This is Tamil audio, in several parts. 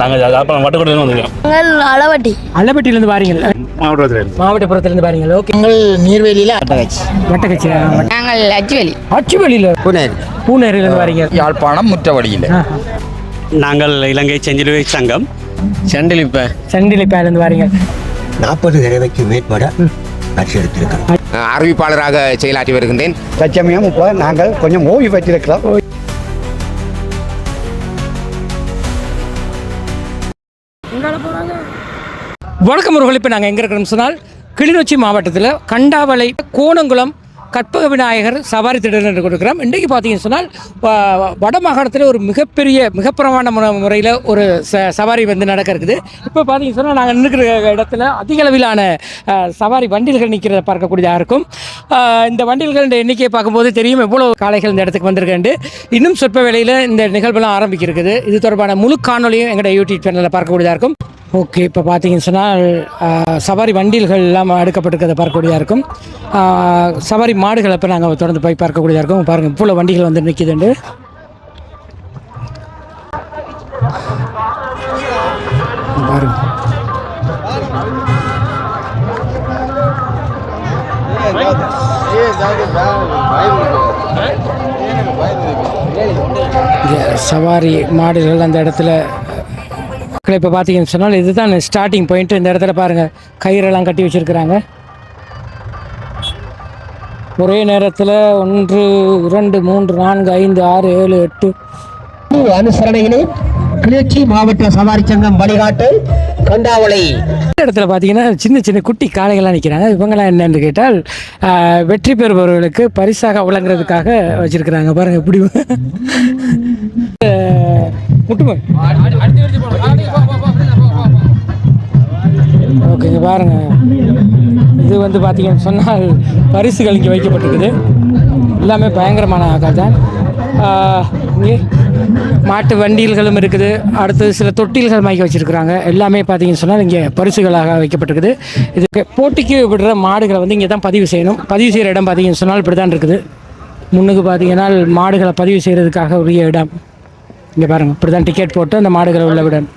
நாங்கள் யாழ்ப்பாணம் வட்டக்கோட்டையிலேருந்து வந்திருக்கோம். நாங்கள் அளவட்டியிலேருந்து வாரீங்க? மாவட்டப்புறத்துலேருந்து வாரீங்க. ஓகே. நாங்கள் நீர்வேலியில் வட்டக்கச்சி. நாங்கள் அச்சுவெளியில் பூனேரியிலேருந்து வாரீங்க. யாழ்ப்பாணம் முற்றவழியில். நாங்கள் இலங்கை செஞ்சிலுவை சங்கம் சண்டிலிப்பேலேருந்து வாரீங்க. 40 தடவைக்கு மேற்பட பரிசு எடுத்திருக்கிறோம். அறிவிப்பாளராக செயலாற்றி வருகின்றேன். தற்சமயம் இப்போ நாங்கள் கொஞ்சம் ஓய்வு பெற்றிருக்கிறோம். வணக்கம் அவர்கள். இப்போ நாங்கள் எங்கே இருக்கிறோம்னு சொன்னால் கிளிநொச்சி மாவட்டத்தில் கண்டாவளை கோணங்குளம் கற்பக விநாயகர் சவாரி திடல் என்று கொடுக்குறோம். இன்றைக்கு பார்த்தீங்கன்னு சொன்னால் வடமாகாணத்தில் ஒரு மிக பிரமாண்ட முறையில் ஒரு சவாரி வந்து நடக்க இருக்குது. இப்போ பார்த்தீங்கன்னு சொன்னால் நாங்கள் நிற்கிற இடத்துல அதிக அளவிலான சவாரி வண்டில்கள் நிற்கிறத பார்க்கக்கூடியதாக இருக்கும். இந்த வண்டில்கள் எண்ணிக்கையை பார்க்கும்போது தெரியும் எவ்வளோ காளைகள் இந்த இடத்துக்கு வந்திருக்கேன். இன்னும் சொற்ப வேளையில் இந்த நிகழ்வுலாம் ஆரம்பிக்கிறது. இது தொடர்பான முழு காணொலியும் எங்களோட யூடியூப் சேனலில் பார்க்கக்கூடியதாக இருக்கும். ஓகே, இப்போ பார்த்தீங்கன்னு சொன்னால் சவாரி வண்டில்கள் எல்லாம் அடுக்கப்பட்டிருக்கிறத பார்க்கக்கூடியதாக இருக்கும். சவாரி மாடுகளை இப்போ நாங்கள் தொடர்ந்து போய் பார்க்கக்கூடியதாக இருக்கும். பாருங்கள் இவ்வளோ வண்டிகள் வந்து நிற்கிதுண்டு. பாருங்க சவாரி மாடுகள் அந்த இடத்துல. இப்போ பார்த்தீங்கன்னு சொன்னால் இதுதான் ஸ்டார்டிங் பாயிண்ட். இந்த இடத்துல பாருங்கள் கயிறெல்லாம் கட்டி வச்சுருக்கிறாங்க. ஒரே நேரத்தில் 1 2 3 4 5 6 7 8 அனுசரணையிலே கிளிநொச்சி மாவட்ட சவாரி சங்கம் வழிகாட்டு கண்டாவளை. இந்த இடத்துல பார்த்தீங்கன்னா சின்ன சின்ன குட்டி காளைகள்லாம் நிற்கிறாங்க. இவங்களாம் என்னென்னு கேட்டால் வெற்றி பெறுபவர்களுக்கு பரிசாக வழங்குறதுக்காக வச்சுருக்கிறாங்க. பாருங்கள் இப்படி முட்டுமை. ஓகேங்க, பாருங்கள் இது வந்து பார்த்தீங்கன்னு சொன்னால் பரிசுகள் இங்கே வைக்கப்பட்டிருக்குது. எல்லாமே பயங்கரமான ஆக்கள் தான். இங்கே மாட்டு வண்டில்களும் இருக்குது. அடுத்தது சில தொட்டில்கள் மாய்க்க வச்சுருக்குறாங்க. எல்லாமே பார்த்தீங்கன்னு சொன்னால் இங்கே பரிசுகளாக வைக்கப்பட்டிருக்குது. இதுக்கு போட்டிக்கு விடுற மாடுகளை வந்து இங்கே தான் பதிவு செய்யணும். பதிவு செய்கிற இடம் பார்த்தீங்கன்னு சொன்னால் இப்படி தான் இருக்குது. முன்னுக்கு பார்த்தீங்கன்னா மாடுகளை பதிவு செய்கிறதுக்காக உரிய இடம். இங்கே பாருங்கள் இப்படி தான் டிக்கெட் போட்டு அந்த மாடுகளை உள்ள விடணும்.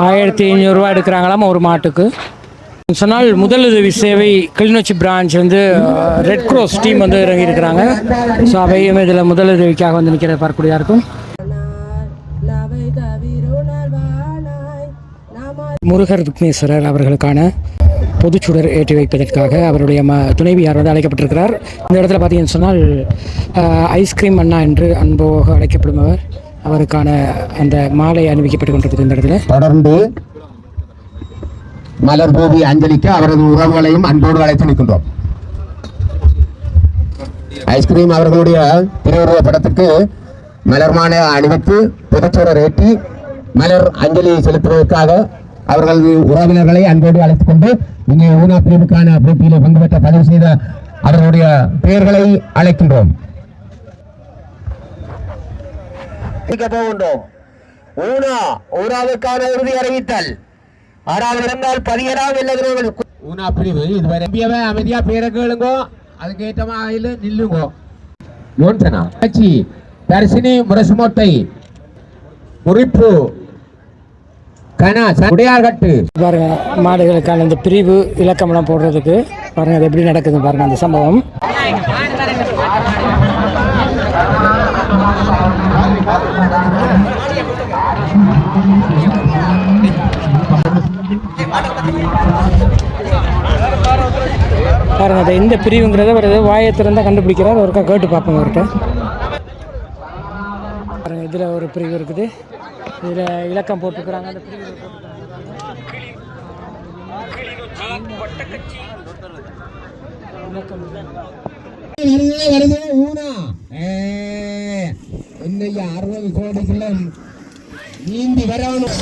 1500 ரூபா எடுக்கிறாங்களாம் ஒரு மாட்டுக்கு. சொன்னால் முதலுதவி சேவை கிளிநொச்சி பிரான்ச் வந்து ரெட் க்ராஸ் டீம் வந்து இறங்கியிருக்கிறாங்க. ஸோ அவையும் இதில் முதலுதவிக்காக வந்து நிற்கிறத பார்க்கக்கூடியதாக இருக்கும். முருகர் விக்னேஸ்வரர் அவர்களுக்கான பொதுச்சுடர் ஏற்றி வைப்பதற்காக அவருடைய துணைவியார் வந்து அழைக்கப்பட்டிருக்கிறார். இந்த இடத்துல பார்த்தீங்கன்னு சொன்னால் ஐஸ்கிரீம் அண்ணா என்று அன்போக அழைக்கப்படுபவர் அவருக்கான அந்த மாலை அணிவிக்கப்பட்டு கொண்டிருக்கிறது. இந்த இடத்துல தொடர்ந்து மலர் பூவி அஞ்சலிக்கு அவரது உறவுகளையும் அன்போடு அழைத்து நிற்கின்றோம். ஐஸ்கிரீம் அவர்களுடைய திருவுருவ படத்துக்கு மலர் மாலை அணிவித்து பொதுச்சுடர் ஏற்றி மலர் அஞ்சலி செலுத்துவதற்காக அவர்கள் உறவினர்களை அன்போடு அழைத்துக் கொண்டு இங்கே ஊனா பிரிவுக்கான போட்டியிலே பங்கு பெற்ற பதிவு செய்த அவர்களுடைய பெயர்களை அழைக்கின்றோம். ஊனாவுக்கான இறுதி அறிவித்தல் 6வது இருந்தால் 17வது ஊனா பிரிவு இதுவரை அமைதியா பேரை கேளுங்கோ. அதுக்கு ஏற்றமாக நில்லுங்கோ. யோன்சனா தரிசினி முரசுமோட்டை குறிப்பு பாருங்க மாடுகளுக்கான இந்த பிரிவு இலக்கமெல்லாம் போடுறதுக்கு பாருங்க அது எப்படி நடக்குது பாருங்க அந்த சம்பவம். பாருங்க அதை இந்த பிரிவுங்கிறத ஒரு வாயை திறந்தால் கண்டுபிடிக்கிறார். ஒருக்கா கேட்டு பார்ப்போம் அவர்கிட்ட. பாருங்க இதில் ஒரு பிரிவு இருக்குது. இதில் இலக்கம் போட்டுக்கிறாங்க. அந்த பிரிவு இன்னைக்கு 60 கோடிக்குள்ள நீந்தி வரணும்.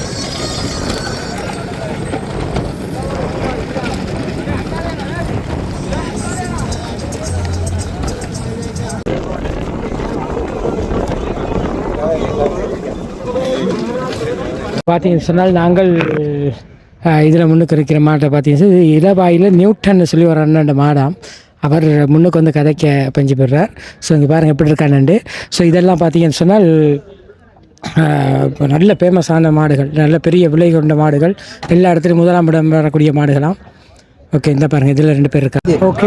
பார்த்தீங்கன்னு சொன்னால் நாங்கள் இதில் முன்னுக்கு இருக்கிற மாட்டை பார்த்தீங்கன்னா இது இளவாயில் நியூட்டன் சொல்லி ஒரு அண்ணன் மாடாம். அவர் முன்னுக்கு வந்து கதைக்க பஞ்சு பெறுறார். ஸோ இங்கே பாருங்கள் எப்படி இருக்கானண்டு. ஸோ இதெல்லாம் பார்த்தீங்கன்னு சொன்னால் இப்போ நல்ல ஃபேமஸான மாடுகள், நல்ல பெரிய விலை கொண்ட மாடுகள், எல்லா இடத்துலையும் முதலாம் இடம் வரக்கூடிய மாடுகளாம். ஓகே, இந்த பாருங்க, இதில் 2 பேர் இருக்காங்க. ஓகே,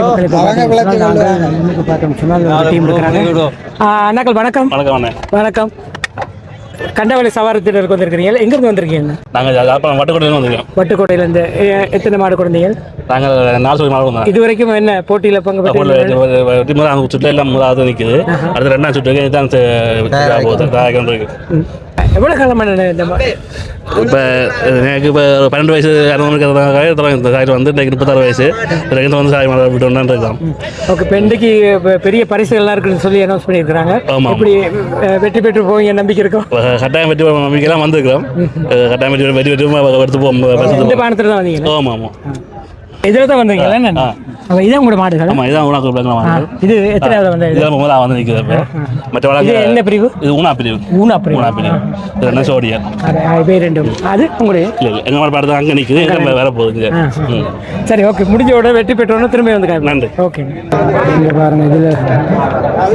பார்த்தோம் சொன்னால் ஒரு டீம் இருக்கிறாங்க. அண்ணாக்கள் வணக்கம். வணக்கம். கண்டவளை சவாரி திடலுக்கு வந்திருக்கிறீங்க. எங்கேருந்து வந்திருக்கீங்க? நாங்கள் யாழ்ப்பாணம் வட்டுக்கோட்டையிலேருந்து வந்திருக்கோம். வட்டுக்கோட்டையிலேருந்து. எத்தனை மாடு கொடுத்தீங்க? நாங்கள் 4 மாடு வந்தோம். இது வரைக்கும் என்ன போட்டியில் பங்கு பெற்று சுற்றுல எல்லாம் முதலாவது நிற்குது. அடுத்த 2ஆம் சுற்றுக்கு தான் எவ்வளோ காலமான இந்த இப்போ எனக்கு இப்போ 12 வயசு இந்த சைடு வந்து இன்றைக்கு 36 வயசு வந்து சாய் மாடு விட்டு இருக்கலாம். ஓகே, இப்போ இன்றைக்கு பெரிய பரிசுகள்லாம் இருக்குன்னு சொல்லி அனௌன்ஸ் பண்ணியிருக்கிறாங்க. இப்படி வெற்றி பெற்று போய் நம்பிக்கை இருக்கும். கட்டாயம் வெற்றி நம்பிக்கைலாம் வந்திருக்கிறோம். கட்டாயம் வெற்றி எடுத்து போவோம். இந்த பானத்தில் தான் வந்தீங்க? ஆமாம் ஆமாம். இதில் தான் வந்தீங்களா? என்ன இதான் உங்களோட மாடுகள்? ஆமாம், இதான் ஊனா. இது எத்தனாவது வந்து? இதெல்லாம் முதலாக வந்து நிற்குது. மற்ற வழக்கு என்ன பிரிவு? இது ஊனா பிரிவு. ஊனா பிரிவு. இது 2 சோடியா. அது 2. அது உங்களுடைய இல்லை, எங்கள் மாடு பாடுறது அங்கே நிற்குது. வேற போகுது. சரி, ஓகே. முடிஞ்ச உடனே வெற்றி பெற்றோன்னு திரும்பி வந்து நன்றி. ஓகே. இங்கே பாருங்கள்,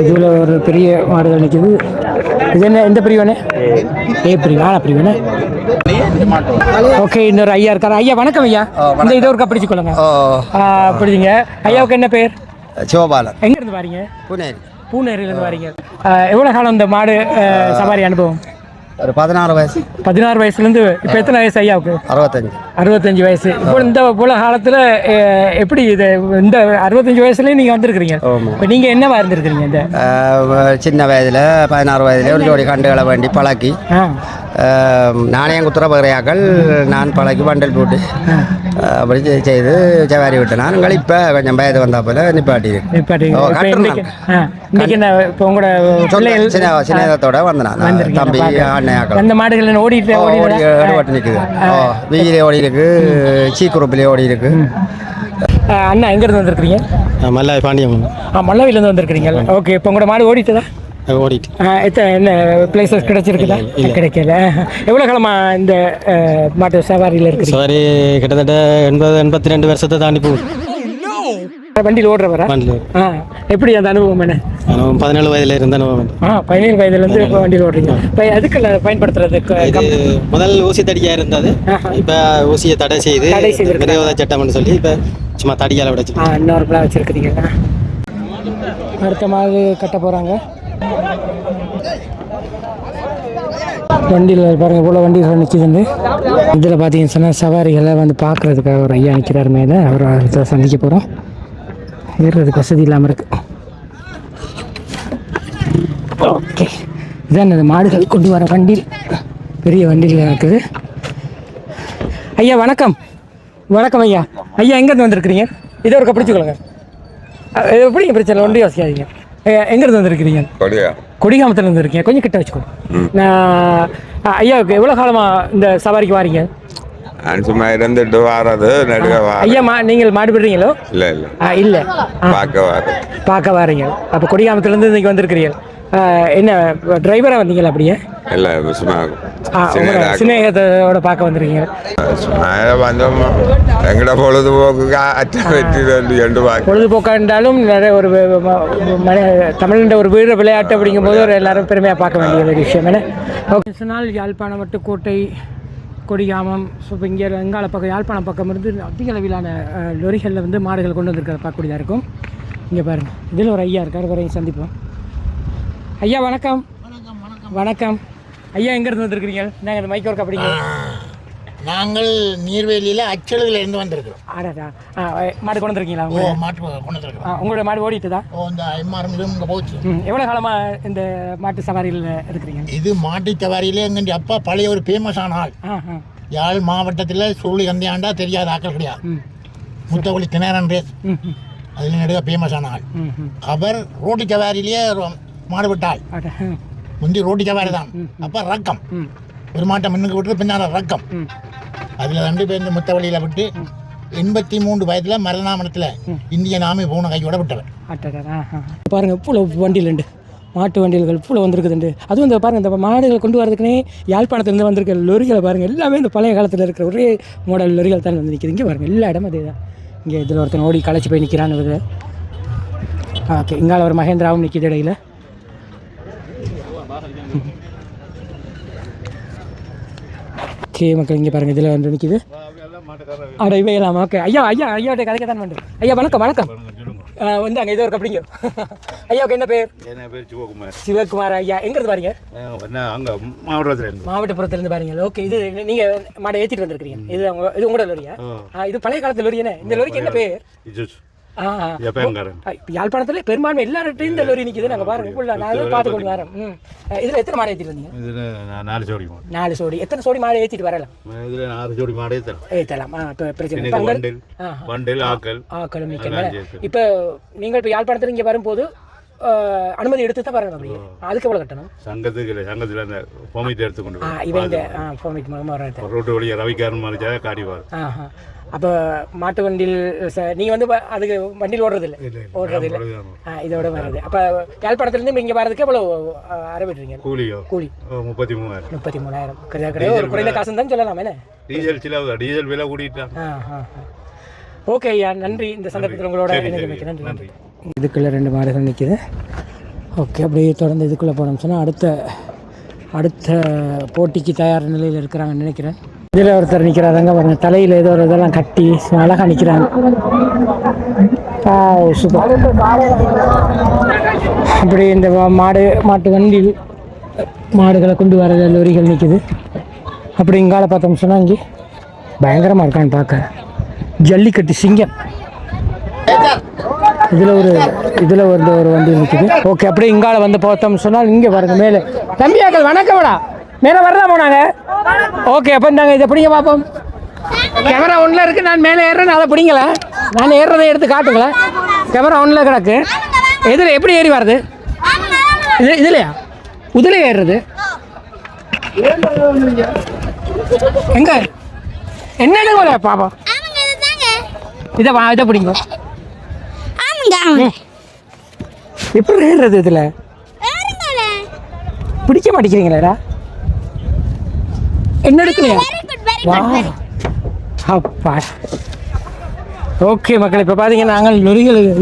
இதில் ஒரு பெரிய மாடுகள் நிற்குது. இது என்ன, எந்த பிரிவுண்ணே? ஏ பிரிவு. ஆனா பிரிவுண்ணே. ஓகே, இன்னொரு ஐயா இருக்காரு. ஐயா வணக்கம். ஐயா, இந்த இதை ஒருக்கா பிடிச்சிக்கொள்ளுங்க. பிடிச்சிங்க. ஐயாவுக்கு என்ன பேர்? சிவபாலன். எங்கேருந்து வரீங்க? பூனேரி. பூனேரியிலேருந்து வரீங்க. எவ்வளோ காலம் இந்த மாடு சவாரி அனுபவம்? ஒரு 16 வயசு. 16 வயசுலேருந்து இப்போ எத்தனை வயசு ஐயாவுக்கு? 65 வயசு. இப்போ இந்த போல காலத்தில் எப்படி இது இந்த 65 வயசுலேயும் நீங்கள் வந்திருக்கிறீங்க. இப்போ நீங்கள் என்னவா இருந்திருக்கிறீங்க? இந்த சின்ன வயதில் 16 வயதில் ஒரு ஜோடி கண்டுகளை வேண்டி பழக்கி நாணயம் குத்துற பகிரையாக்கள் நான் பழக்கி பண்டல் போட்டு அப்படி செய்து சவாரி விட்டேன். நாங்கள் இப்போ கொஞ்சம் வயது வந்தா போல நிப்பாட்டி இப்போ உங்களோட சின்னதத்தோட வந்தேன். தம்பி அண்ணையாக்கள் அந்த மாடுகள் ஓடி நிற்குது. வெயிலே ஓடி இருக்கு, சீக்குறுப்பிலே ஓடி இருக்கு. அண்ணா எங்கேருந்து வந்திருக்கிறீங்க? மல்லாவி பாண்டியம். மல்லாவிலேருந்து வந்திருக்கிறீங்க. ஓகே, இப்போ உங்களோட மாடு ஓடிட்டுதா? ஓடிட்டு. என்ன பிளேசஸ் கிடைச்சிருக்குதா? கிடைக்கல. எவ்வளோ காலமாக இந்த மாட்டு சவாரியில் இருக்கு? சவாரி கிட்டத்தட்ட 82 வருஷத்தை தாண்டி போகுது. வண்டியில் ஓடுறவரா? எப்படி அந்த அனுபவம் என்ன? 17 வயதுல இருந்த அனுபவம். 17 வயதுலேருந்து இப்போ வண்டியில் ஓடுறீங்க. இப்போ அதுக்குள்ள பயன்படுத்துறது முதல் ஊசி தடியா இருந்தது. இப்போ ஊசியை தடை செய்து விரோத சட்டம்னு சொல்லி இப்போ சும்மா தடியால் விட நார்மலாக வச்சுருக்கிறீங்க. அடுத்த மாடு கட்ட போகிறாங்க. வண்டியில் பாருங்கள், இவ்வளோ வண்டிகள் நிற்கிதுண்டு. இதில் பார்த்தீங்கன்னு சொன்னால் சவாரிகளை வந்து பார்க்குறதுக்காக ஒரு ஐயா நிற்கிறார் மேலே. அவரை சந்திக்க போகிறோம். ஏறுறதுக்கு வசதி இல்லாமல் இருக்குது. ஓகே, இதான் அந்த மாடுகள் கொண்டு வர வண்டியில், பெரிய வண்டியில் இருக்குது. ஐயா வணக்கம். வணக்கம் ஐயா. ஐயா எங்கேருந்து வந்திருக்கிறீங்க? இதை ஒரு பிடிச்சிக்கொள்ளுங்க. எப்படிங்க பிரச்சனை? ஒன்றையும் யோசிக்காதீங்க. எங்கேருந்து வந்திருக்கிறீங்க? கொடிகாமத்துலேருந்து இருக்கீங்க. கொஞ்சம் கிட்ட வச்சுக்கோங்க. நான் ஐயாவுக்கு எவ்வளோ காலமாக இந்த சவாரிக்கு வாரீங்க? சும்மா இருந்துட்டு வாரது நடுக ஐயா. நீங்கள் மாடு விடுறீங்களோ? இல்லை இல்லை, பார்க்க வாரீங்க. அப்போ கொடிகாமத்துலேருந்து இன்றைக்கி வந்திருக்கிறீங்க. என்ன டிரைவராக வந்தீங்களா? அப்படியே இல்லை, சும்மா சிநேகத்தோட பார்க்க வந்திருக்கீங்க. எங்கட பொழுதுபோக்குக்கு பொழுதுபோக்கா இருந்தாலும் நிறைய ஒரு தமிழ்ன்ற ஒரு வீர விளையாட்டு அப்படிங்கும்போது ஒரு எல்லாரும் பெருமையாக பார்க்க வேண்டிய ஒரு விஷயம். என்ன ஓகே சொன்னால் யாழ்ப்பாணம் வட்டுக்கோட்டை கொடிகாமம் இப்போ இங்கே வெங்கால பக்கம் யாழ்ப்பாணம் பக்கம் இருந்து அதிக அளவிலான லொரிகளில் வந்து மாடுகள் கொண்டு வந்திருக்கிறத பார்க்கக்கூடியதாக இருக்கும். இங்கே பாருங்கள், இதில் ஒரு ஐயா இருக்கார். வரையும் சந்திப்போம். ஐயா வணக்கம். வணக்கம் ஐயா. எங்கேருந்து வந்திருக்கிறீங்க? நாங்கள் இந்த மைக் ஒர்க் அப்படிங்க. நாங்கள் நீர்வேலியில் அச்சலுகையில் இருந்து வந்திருக்கிறோம். மாடு கொண்டு வந்துருக்கீங்களா? மாட்டு கொண்டு வந்துருக்கிறோம். உங்களோட மாடு ஓடிட்டுதா? இந்த எம்ஆர்எம் இங்கே போச்சு. எவ்வளோ காலமாக இந்த மாட்டு சவாரியில் இருக்கிறீங்க? இது மாட்டு சவாரியிலே எங்கள் அப்பா பழைய ஒரு ஃபேமஸான ஆள். யாழ் மாவட்டத்தில் சுருளி கந்தியாண்டா தெரியாத ஆக்கள் கிடையாது. முத்தவழி தினரன் ரேஸ் அதில் நடுக ஃபேமஸான ஆள். அவர் ரோட்டு சவாரியிலேயே மாடு விட்டாள். முந்தி ரோட்டு சவாரி தான். அப்போ ரக்கம் ஒரு மாட்டை முன்னுக்கு விட்டு பின்னால் ரக்கம். அதில் 2 பேர் இந்த முத்தவழியில் விட்டு 83 வயதில் மரணாமணத்தில் இந்திய நாமி போன கையோட விட்டவர். பாருங்கள், இவ்வளோ வண்டியில் உண்டு, மாட்டு வண்டிகள் இவ்வளோ வந்துருக்குதுண்டு. அதுவும் இந்த பாருங்கள், இந்த மாடுகளை கொண்டு வரதுக்குனே யாழ்ப்பாணத்துலேருந்து வந்திருக்க லொரிகளை பாருங்கள். எல்லாமே இந்த பழைய காலத்தில் இருக்கிற ஒரே மாடல் லொரிகள் தான் வந்து நிற்கிது. இங்கே பாருங்கள், எல்லா இடமும் அதே தான். இங்கே இதில் ஒருத்தன் ஓடி களைச்சி போய் நிற்கிறான்னு. ஓகே, இங்கால ஒரு மகேந்திராவும் நிற்கிது இடையில். ஓகே மக்கள் இங்கே பாருங்கள் இதில் வந்து நிற்கிது அட இவையெல்லாம் ஓகே ஐயாட்ட கதைக்க தான் வேண்டும் ஐயா வணக்கம் வந்து அங்கே ஏதோ இருக்கு அப்படிங்க ஐயாவுக்கு என்ன பேர்? என் பேர் சிவகுமார். சிவகுமார் ஐயா எங்கிருந்து பாருங்க? அங்கே மாவட்டப்புறத்துலேருந்து பாருங்க. ஓகே இது நீங்கள் மாடை ஏற்றிட்டு வந்திருக்கிறீங்க. இது உங்களோட லொரியா? இது பழைய காலத்து லொரி என்ன? இந்த லொரிக்கு என்ன பேர்? யாழ்ப்பாணத்தில் பெரும்பான்மை எல்லார்ட்டையும் இந்த லொரி நிற்கிது. நாங்கள் பாருங்க நான் பார்த்து கொண்டு வரேன். இதில் எத்தனை மாடை ஏற்றிட்டு வந்தீங்க? இதில் 4 ஜோடி. 4 ஜோடி. எத்தனை ஜோடி மாடை ஏற்றிட்டு வரலாம்? இதில் 6 ஜோடி மாடை ஏற்றலாம். இப்போ பிரச்சனை வண்டில் ஆக்களும் நிற்கிறேன். இப்போ நீங்கள் இப்போ யாழ்ப்பாணத்தில் இங்கே வரும்போது அனுமதி எடுத்து தான் வரணும். அப்படியே அதுக்கு எவ்வளோ கட்டணும்? சங்கத்தில் அந்த ஃபார்மேட் எடுத்துக்கொண்டு இவங்க ஃபார்மேட் மூலமாக ரோட்டு வழியாக ரவிக்காரன் மாதிரி காடிவார். அப்போ மாட்டு வண்டியில் நீங்கள் வந்து அதுக்கு வண்டியில் ஓடுறதில்லை? இதோட வர்றது. அப்போ யாழ்ப்பாணத்துலேருந்து இங்கே வர்றதுக்கு எவ்வளோ ஆரம்பிட்டுறீங்க? கூலி 33,000 கிடையாது. ஒரு குறைந்த காசுன்னு தான் சொல்லலாம். என்ன டீசல் விலை கூட்டிட்டான். ஓகே ஐயா, நன்றி. இந்த சந்தர்ப்பத்தில் உங்களோட நன்றி. இதுக்குள்ளே 2 மாடுகள் நிற்கிது. ஓகே, அப்படியே தொடர்ந்து இதுக்குள்ளே போனோம்னு சொன்னால் அடுத்த போட்டிக்கு தயார் நிலையில் இருக்கிறாங்கன்னு நினைக்கிறேன். இதில் ஒருத்தர் நிற்கிறாங்க பாருங்க, தலையில் ஏதோ ஒரு இதெல்லாம் கட்டி அழகாக நிற்கிறாங்க. சூப்பர். அப்படி இந்த மாட்டு வண்டியில் மாடுகளை கொண்டு வர லொரிகள் நிற்கிது. அப்படி இங்கால பார்த்தோம்னு சொன்னால் இங்கே பயங்கரமாக இருக்கான்னு பார்க்க ஜல்லிக்கட்டு சிங்கம். இதில் ஒரு வண்டி நிற்கிது. ஓகே, அப்படியே இங்கால வந்து பார்த்தோம்னு சொன்னால் இங்கே பாருங்க மேலே தம்பியாக்கள் வணக்கம்டா, மேலே வரலாம் போனாங்க. ஓகே, அப்போ இந்தாங்க இதை பிடிங்க பார்ப்போம். கேமரா ஒன்றில் இருக்குது, நான் மேலே ஏறுறேன். அதை பிடிங்களா? நான் ஏறுறதை எடுத்து காட்டுங்களேன். கேமரா ஒன்றில் கிடக்கு. எதில் எப்படி ஏறி வருது? இதுலையா உதிலே ஏறுறது? எங்க என்ன போல பாப்பா? இதை பிடிங்க. எப்படி ஏறுறது? இதில் பிடிக்க மாட்டேங்கிறீங்களா? என்ன எடுக்கலையா? அப்பா. ஓகே மக்கள், இப்போ பார்த்தீங்கன்னா நாங்கள்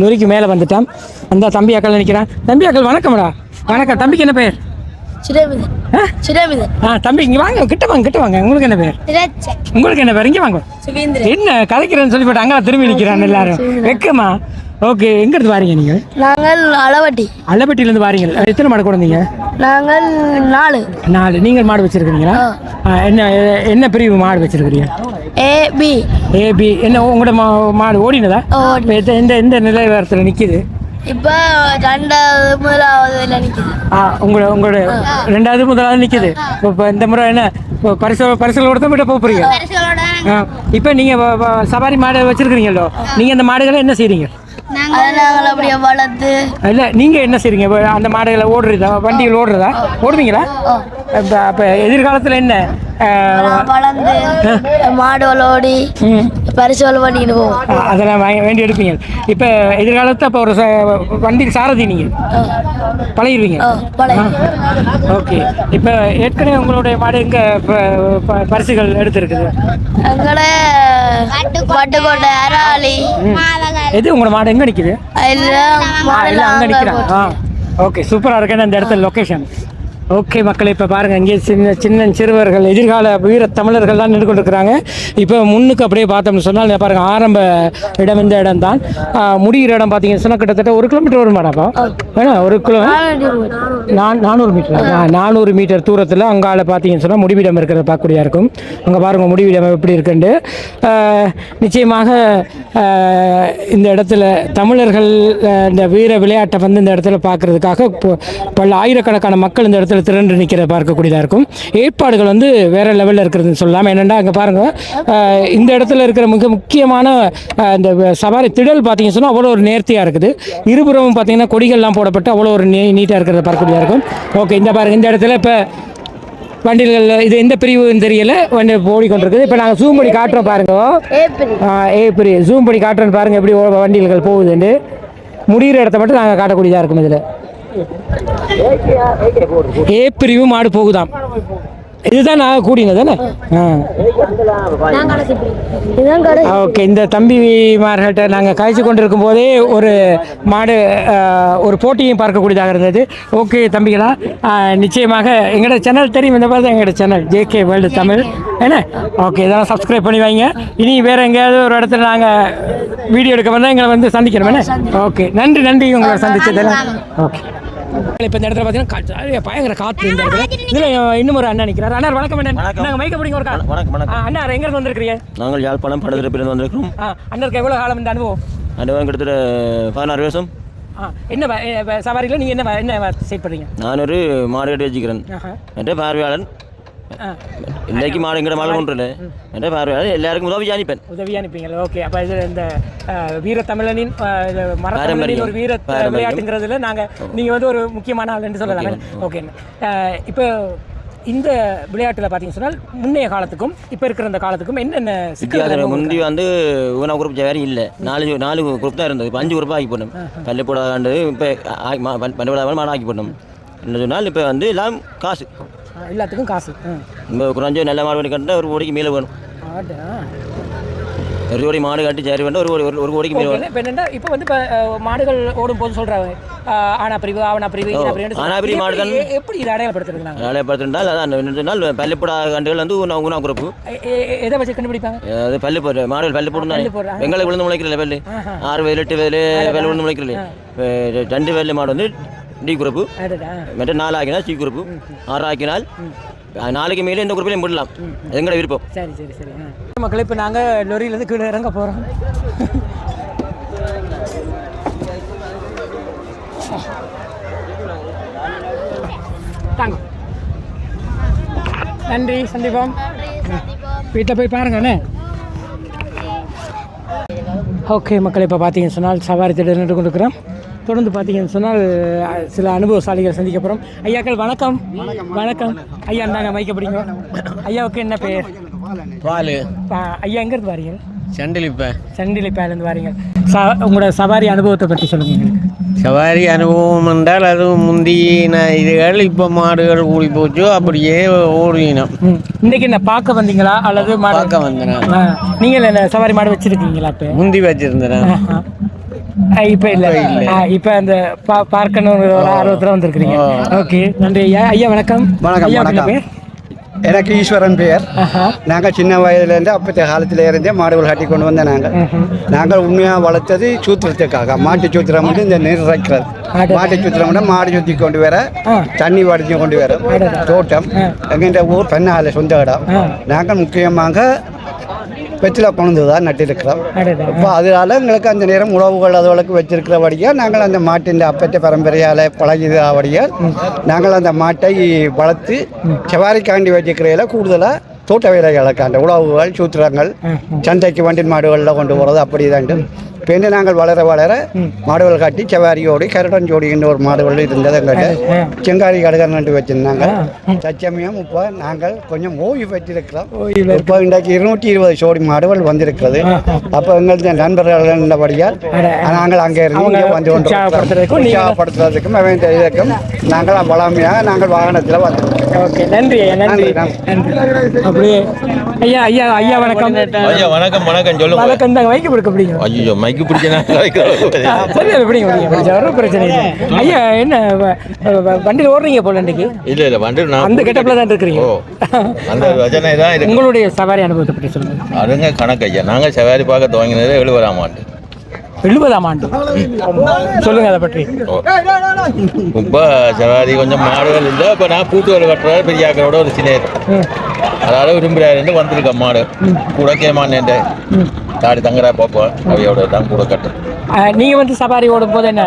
லொரிக்கு மேலே வந்துட்டோம். அந்த தம்பி அக்கள் நினைக்கிறேன். தம்பி அக்கள் வணக்கம்டா. வணக்கம். தம்பிக்கு என்ன பேர்? தம்பி இங்கே வாங்க, கிட்ட வாங்க. உங்களுக்கு என்ன பேர்? இங்கே வாங்க. என்ன கதைக்கிறேன்னு சொல்லி போட்டு அங்கே திரும்பி நிற்கிறான் எல்லாரும். வெக்கமா? ஓகே, எங்கிருந்து வாரீங்க நீங்கள்? நாங்கள் அளவட்டிலேருந்து வாரீங்க. எத்தனை மாடு கொண்டீங்க? நாங்கள் 4. நீங்கள் மாடு வச்சிருக்கீங்களா? என்ன பிரிவு மாடு வச்சிருக்கிறீங்க? ஏபி. என்ன உங்களோட மாடு ஓடினதா? எந்த நிலைவாரத்தில் நிற்கிது? இப்போ 2வது நிற்கிது. உங்களோட 2வது 1வது நிற்கிது. இப்போ இந்த முறை என்ன பரிசுகளோட தான் போக போறீங்க? இப்போ நீங்கள் சவாரி மாடு வச்சிருக்கிறீங்களோ, நீங்கள் அந்த மாடுகளை என்ன செய்றீங்க? நாங்கள் அப்படியே வளர்த்து இல்லை, நீங்கள் என்ன செய்றீங்க? அந்த மாடுகளை ஓடுறதா, வண்டிகள் ஓடுறதா, ஓடுவீங்களா? அப்போ எதிர்காலத்தில் என்ன வளர்ந்து மாடுகளோடி பரிசுகள் பண்ணிட்டு போவோம். அதெல்லாம் வேண்டி எடுப்பீங்க. இப்போ எதிர்காலத்தில் அப்போ ஒரு வண்டிக்கு சாரதி நீங்கள் பழகிடுவீங்க. ஓகே, இப்போ ஏற்கனவே உங்களுடைய மாடு எங்கே பரிசுகள் எடுத்துருக்குது? எங்களை பட்டுக்கோட்டை, அராளி. எது உங்களோட மாடு எங்கே நிற்குது? அங்கே நிற்கிறான். ஓகே, சூப்பராக இருக்கேன் அந்த இடத்துல லொக்கேஷன். ஓகே மக்கள், இப்போ பாருங்கள் இங்கே சின்ன சிறுவர்கள் எதிர்கால வீர தமிழர்கள் தான் நின்று கொண்டிருக்கிறாங்க. இப்போ முன்னுக்கு அப்படியே பார்த்தோம்னு சொன்னால் பாருங்கள், ஆரம்ப இடம் இந்த இடம் தான். முடிகிற இடம் பார்த்தீங்கன்னு சொன்னால் கிட்டத்தட்ட 1 கிலோமீட்டர் வரும் மாடாப்பா. வேணா 1 400 மீட்டர் 400 மீட்டர் தூரத்தில் அங்கால பார்த்தீங்கன்னு சொன்னால் முடிவிடம் இருக்கிறத பார்க்கக்கூடியா இருக்கும். அங்கே பாருங்கள் முடிவிடம் எப்படி இருக்குண்டு. நிச்சயமாக இந்த இடத்துல தமிழர்கள் இந்த வீர விளையாட்டை வந்து இந்த இடத்துல பார்க்குறதுக்காக பல ஆயிரக்கணக்கான மக்கள் இந்த இடத்துல திரண்டு நிற்கிறத பார்க்கக்கூடியதாக இருக்கும். ஏற்பாடுகள் வந்து வேறு லெவலில் இருக்கிறதுன்னு சொல்லலாம். என்னென்னா அங்கே பாருங்கள், இந்த இடத்துல இருக்கிற மிக முக்கியமான இந்த சவாரி திடல் பார்த்தீங்கன்னு சொன்னால் அவ்வளோ ஒரு நேர்த்தியாக இருக்குது. இருபுறமும் பார்த்தீங்கன்னா கொடிகள்லாம் போடப்பட்டு அவ்வளோ ஒரு நீட்டாக இருக்கிறத பார்க்கக்கூடியதாக இருக்கும். ஓகே, இந்த பாருங்கள் இந்த இடத்துல இப்போ வண்டிகள் இது எந்த பிரிவுன்னு தெரியல, வண்டி ஓடிக்கொண்டிருக்குது. இப்போ நாங்கள் ஜூம் பண்ணி காட்டுறோம் பாருங்க. பிரிவு ஜூம் பண்ணி காட்டுறோன்னு பாருங்கள் எப்படி வண்டிகள் போகுதுன்னு. முடிகிற இடத்த மட்டும் நாங்கள் காட்டக்கூடியதாக இருக்கும். இதில் ஏ பிரிவு மாடு போகுதாம். இதுதான் நான் கூடினது தானே ஓகே. இந்த தம்பிமார்கள்ட்ட நாங்கள் காய்ச்சி கொண்டிருக்கும் போதே ஒரு மாடு ஒரு போட்டியும் பார்க்கக்கூடியதாக இருந்தது. ஓகே தம்பிகளா, நிச்சயமாக எங்களோட சேனல் தெரியும், இந்த மாதிரி தான் எங்களோட சேனல் ஜேகே வேர்ல்டு தமிழ் என்ன. ஓகே, இதெல்லாம் சப்ஸ்கிரைப் பண்ணி வைங்க. இனி வேறு எங்கேயாவது ஒரு இடத்துல நாங்கள் வீடியோ எடுக்க வந்தால் எங்களை வந்து சந்திக்கணும் என்ன. ஓகே, நன்றி நன்றி உங்களை சந்திச்சதெல்லாம். ஓகே, இப்போ இந்த இடத்துல பார்த்தீங்கன்னா பயங்கர காற்று இந்த இடத்துல. இதில் இன்னும் ஒரு அண்ணா நிற்கிறார். அண்ணா வணக்கம். நாங்கள் மைக்க பிடிங்க ஒரு அண்ணா, எங்கே வந்திருக்கிறீங்க? நாங்கள் யாழ்ப்பாணம் படுதிரப்பிலிருந்து வந்திருக்கிறோம். அண்ணருக்கு எவ்வளோ காலம் இந்த அனுபவம்? அனுபவம் கிட்டத்தட்ட 16 வருஷம். என்ன சவாரியில் நீங்கள் என்ன செட் பண்ணுறீங்க? நான் ஒரு மாடு கட்டி வச்சுக்கிறேன். என்ற பார்வையாளன் இன்னைக்கு மாடு எங்கிட்ட மாடு கொண்டு இல்லை. என்ற பார்வையாளர் எல்லாருக்கும் உதவி அனுப்பிங்களா? ஓகே, அப்போ இது இந்த வீரத்தமிழனின் மரத்தமிழனின் ஒரு வீர விளையாட்டுங்கிறதுல நீங்கள் வந்து ஒரு முக்கியமான ஆள் என்று சொல்லலாம். ஓகே, இப்போ இந்த விளையாட்டில் பார்த்தீங்கன்னு சொன்னால் முன்னைய காலத்துக்கும் இப்போ இருக்கிற இந்த காலத்துக்கும் என்னென்ன வித்தியாசம்? முந்தி வந்து ஊனா குரூப் வேறு இல்லை, 4 குரூப் தான் இருந்தது. இப்போ 5 குரூப்பாக ஆக்கி போடணும். பள்ளிப்படாது இப்போ பள்ளிப்படாத மாடு ஆக்கி போடணும். என்ன சொன்னால் இப்போ வந்து எல்லாம் காசு, எல்லாத்துக்கும் காசு. இப்போ குறைஞ்ச நல்ல மாடு பண்ணி கட்டினா 1 கோடிக்கு மேலே வேணும். 1 கோடி மாடு கட்டி சேரி வேண்டாம், 1 கோடிக்கு மேலே வேணும். இப்போ என்னென்னா இப்போ வந்து இப்போ மாடுகள் ஓடும் போது சொல்கிறாங்க ஆனா பிரிவு ஆவணா பிரிவு ஆனா பிரிவு மாடுகள் எப்படி இதை அடையாளப்படுத்துறாங்க? அடையாளப்படுத்தினால் அதான் என்ன சொன்னால் பள்ளிப்படா கண்டுகள் வந்து ஊனா குரூப்பு. எதை வச்சு கண்டுபிடிப்பாங்க? அது பள்ளி போடுற மாடுகள் பள்ளி போடுனா வெங்காயம் விழுந்து முளைக்கிறல பள்ளி 6 வயது 8 வயது வெள்ளை விழுந்து முளைக்கிறல. 2 வயது மாடு வந்து டி குரூப்பு, மற்ற 4 ஆக்கினால் சி குரூப்பு, 6 ஆக்கினால் 4க்கு மேலே இந்த குரூப்லையும் போடலாம். எங்களோட விருப்பம். சரி சரி சரி. மக்கள் இப்போ நாங்கள் லொரியிலேருந்து கீழே இறங்க போகிறோம். நன்றி, சந்திப்போம். வீட்டில் போய் பாருங்கண்ணே. ஓகே மக்கள், இப்போ பார்த்தீங்கன்னு சொன்னால் சவாரி திட்டம் நின்று கொண்டிருக்கிறோம். தொடர்ந்து பார்த்தீங்கன்னு சொன்னால் சில அனுபவசாலிகள் சந்திக்க போகிறோம். ஐயாக்கள் வணக்கம். வணக்கம் ஐயா, நாங்கள் மைக்க பிடிங்க. ஐயாவுக்கு என்ன பேர்? பால். ஐயா எங்கேருந்து வாரீங்க? சண்டிலிப்பேலேருந்து வாரீங்க. உங்களோட சவாரி அனுபவத்தை பற்றி சொல்லுங்க. சவாரி அனுபவம் என்றால் அது முந்தின இதுகள் இப்போ மாடுகள் கூடி போச்சு, அப்படியே ஓடினோம். இன்றைக்கி என்ன பார்க்க வந்தீங்களா அல்லது பார்க்க வந்தேன்? நீங்கள் என்ன சவாரி மாடு வச்சுருக்கீங்களா? இப்போ முந்தி வச்சுருந்தேன், இப்போ இல்லை. இப்போ அந்த பார்க்கணும் ஆர்வத்தில் வந்திருக்கிறீங்க. ஓகே, நன்றி ஐயா. ஐயா வணக்கம். வணக்கம். எனக்கு ஈஸ்வரன் பெயர். நாங்கள் சின்ன வயதுலேருந்து அப்பத்த காலத்தில் இருந்தே மாடுகள் கட்டி கொண்டு வந்தேன். நாங்கள் உண்மையாக வளர்த்தது சூத்திரத்துக்காக. மாட்டு சூத்திரம் வந்து இந்த நீர் இறைக்கிறது. மாட்டு சூத்திரம் கூட மாடு சுற்றி கொண்டு வர, தண்ணி வடிஞ்சு கொண்டு வர தோட்டம் எங்கள் ஊர் பெண்ணால சொந்த இடம். நாங்கள் முக்கியமாக வெற்றில கொண்டு தான் நட்டிருக்கிறோம். இப்போ அதனால எங்களுக்கு அந்த நேரம் உணவுகள் அதுகளுக்கு வச்சிருக்கிறபடியாக நாங்கள் அந்த மாட்டின் அப்பற்ற பரம்பரையால் பழகியபடியால் நாங்கள் அந்த மாட்டை வளர்த்து சவாரிக்காண்டி வச்சுக்கிறதில் கூடுதலாக தோட்ட வேலைகளுக்காண்ட உணவுகள் சூத்திரங்கள் சந்தைக்கு வண்டின் மாடுகளில் கொண்டு போகிறது அப்படி தான். இப்போ நாங்கள் வளர வளர மாடுகள் காட்டி சவாரியோடு கருடன் ஜோடின்ற ஒரு மாடுகள் இருந்தது. எங்கிட்ட செங்காரி கடுகன்னு வச்சுருந்தாங்க. தச்சமயம் இப்போ நாங்கள் கொஞ்சம் ஓய்வு பெற்றிருக்கிறோம். இப்போ இன்றைக்கு 220 ஜோடி மாடுகள் வந்திருக்கிறது. அப்போ எங்களுக்கு நண்பர்கள் இருந்தபடியால் நாங்கள் அங்கே இருந்து இங்கே வந்து கொண்டு உற்சாகப்படுத்துறதுக்கும் இதற்கும் நாங்கள் வளமையாக நாங்கள் வாகனத்தில் வந்துருக்கோம். ஓகே, நன்றி நன்றி. அப்படியே ஐயா ஐயா ஐயா வணக்கம். ஐயா வணக்கம். வணக்கம் சொல்லுங்க. வணக்கம் தாங்க. மைக்கு பிடிக்க பிடிக்கும். ஐயோ மைக்கு பிடிச்சா சரி, பிடிங்க ஒரு பிரச்சனை இல்லை. ஐயா என்ன வண்டியில் ஓடுறீங்க போல இன்னைக்கு? இல்லை வண்டி அந்த கெட்டப்பில் தான் இருக்கிறீங்க. அந்த வச்சனை தான். உங்களுடைய சவாரி அனுபவத்தை பற்றி சொல்லுங்கள். அதுங்க கணக்கு ஐயா. நாங்கள் சவாரி பார்க்க துவங்கினது 70ஆம் ஆண்டு. 70ஆம் ஆண்டு சொல்லுங்க அதை பற்றி. இப்போ சவாரி கொஞ்சம் மாடுகள் இல்லை. இப்போ நான் பூட்டு வேலை கட்டுற பெரியாக்களோட ஒரு சின்ன அதாவது விரும்புகிறாரு வந்திருக்கேன். மாடு கூட கேமான் தாடி தங்குறா பார்ப்போம். அவையோட தான் கூட கட்டு. நீங்கள் வந்து சவாரி ஓடும் போது என்ன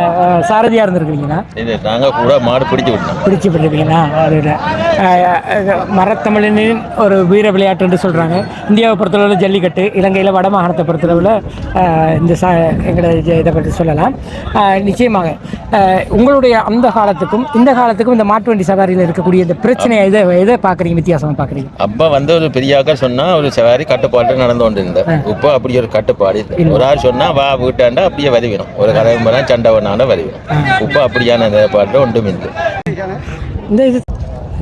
சாரதியாக இருந்திருக்கிறீங்களா? இது நாங்கள் கூட மாடு பிடிச்சி விட்டுருக்கீங்களா? அது மரத்தமிழனின் ஒரு வீர விளையாட்டு என்று சொல்கிறாங்க. இந்தியாவை பொறுத்தளவில் ஜல்லிக்கட்டு, இலங்கையில் வடமாகாணத்தை பொறுத்தளவில் இந்த எங்களோட இதை பற்றி சொல்லலாம். நிச்சயமாக உங்களுடைய அந்த காலத்துக்கும் இந்த காலத்துக்கும் இந்த மாட்டு வண்டி சவாரியில் இருக்கக்கூடிய இந்த பிரச்சனையை எதை பார்க்குறீங்க, வித்தியாசமாக பார்க்குறீங்க? அப்போ வந்து ஒரு பெரியாக்க சொன்னால் ஒரு சவாரி கட்டுப்பாடு நடந்து கொண்டு இருந்தேன். இப்போ அப்படி ஒரு கட்டுப்பாடு ஒரு ஆள் சொன்னால் வா வீட்டாண்டா அப்படியே வருவிடும். ஒரு கதை சண்டை பண்ணாலும் வருவிடும். இப்போ அப்படியான பாட்டு ஒன்றும் இல்லை. இந்த இது